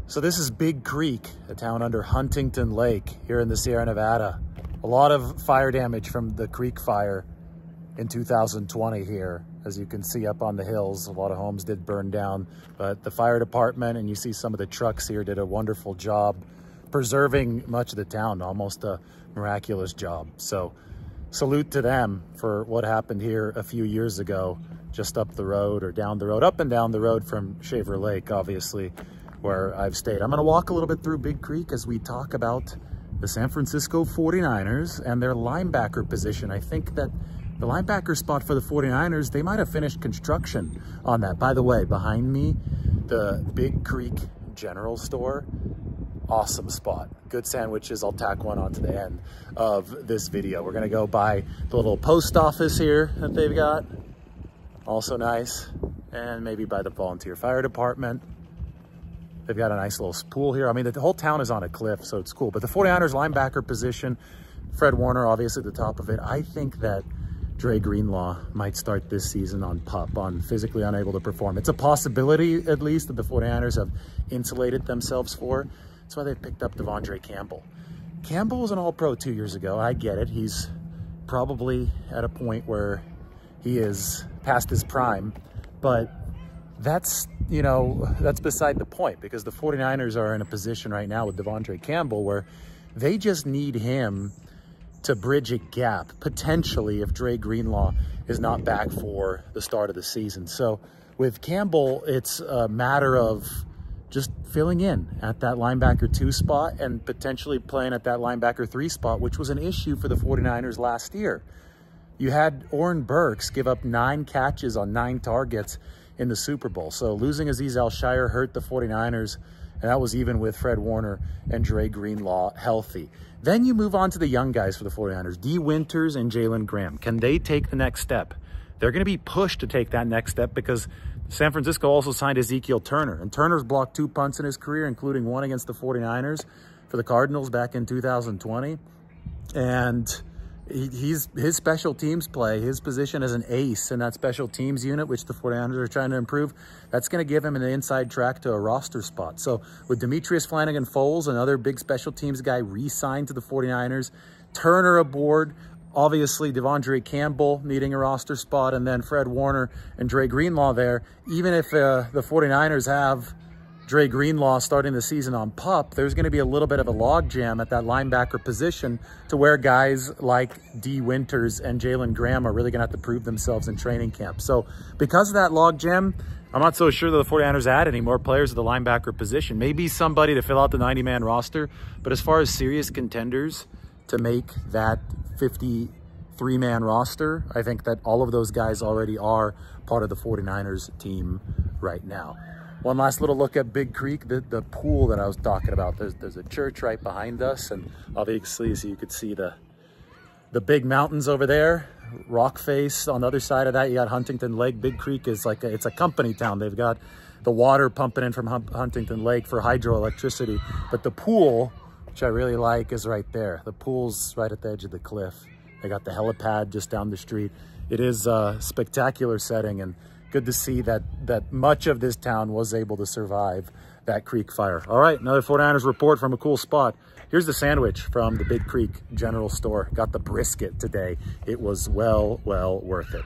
So this is Big Creek, a town under Huntington Lake here in the Sierra Nevada. A lot of fire damage from the creek fire in 2020 here. As you can see up on the hills, a lot of homes did burn down, but the fire department, and you see some of the trucks here, did a wonderful job preserving much of the town, almost a miraculous job. So salute to them for what happened here a few years ago, just up the road or down the road, up and down the road from Shaver Lake, obviously, where I've stayed. I'm gonna walk a little bit through Big Creek as we talk about the San Francisco 49ers and their linebacker position. I think that the linebacker spot for the 49ers, they might have finished construction on that. By the way, behind me, the Big Creek General Store, awesome spot. Good sandwiches. I'll tack one onto the end of this video. We're gonna go by the little post office here that they've got. Also nice. And maybe by the volunteer fire department. They've got a nice little pool here. I mean, the whole town is on a cliff, so it's cool. But the 49ers linebacker position, Fred Warner obviously at the top of it. I think that Dre Greenlaw might start this season on PUP, on physically unable to perform. It's a possibility, at least, that the 49ers have insulated themselves for. That's why they've picked up Dre Campbell. Campbell was an All-Pro 2 years ago. I get it. He's probably at a point where he is past his prime, but that's, you know, that's beside the point, because the 49ers are in a position right now with Dre Campbell where they just need him to bridge a gap, potentially, if Dre Greenlaw is not back for the start of the season. So with Campbell, it's a matter of just filling in at that linebacker 2 spot and potentially playing at that linebacker 3 spot, which was an issue for the 49ers last year. You had Oren Burks give up 9 catches on 9 targets in the Super Bowl. So losing Azeez Al-Shaair hurt the 49ers, and that was even with Fred Warner and Dre Greenlaw healthy. Then you move on to the young guys for the 49ers, D. Winters and Jalen Graham. Can they take the next step? They're going to be pushed to take that next step because San Francisco also signed Ezekiel Turner, and Turner's blocked 2 punts in his career, including one against the 49ers for the Cardinals back in 2020. And his special teams play, his position as an ace in that special teams unit, which the 49ers are trying to improve, that's going to give him an inside track to a roster spot. So with Demetrius Flanagan-Foles, another big special teams guy, re-signed to the 49ers, Turner aboard, obviously Dre Campbell needing a roster spot, and then Fred Warner and Dre Greenlaw there. Even if the 49ers have Dre Greenlaw starting the season on PUP, there's going to be a little bit of a logjam at that linebacker position to where guys like D. Winters and Jalen Graham are really going to have to prove themselves in training camp. So because of that logjam, I'm not so sure that the 49ers add any more players at the linebacker position. Maybe somebody to fill out the 90-man roster, but as far as serious contenders to make that 53-man roster, I think that all of those guys already are part of the 49ers team right now. One last little look at Big Creek, the pool that I was talking about. There's a church right behind us, and obviously, so you could see the big mountains over there. Rock Face on the other side of that, you got Huntington Lake. Big Creek is like it's a company town. They've got the water pumping in from Huntington Lake for hydroelectricity, but the pool, which I really like, is right there. The pool's right at the edge of the cliff. They got the helipad just down the street. It is a spectacular setting, and good to see that much of this town was able to survive that creek fire. All right, another 49ers report from a cool spot. Here's the sandwich from the Big Creek General Store. Got the brisket today. It was well worth it.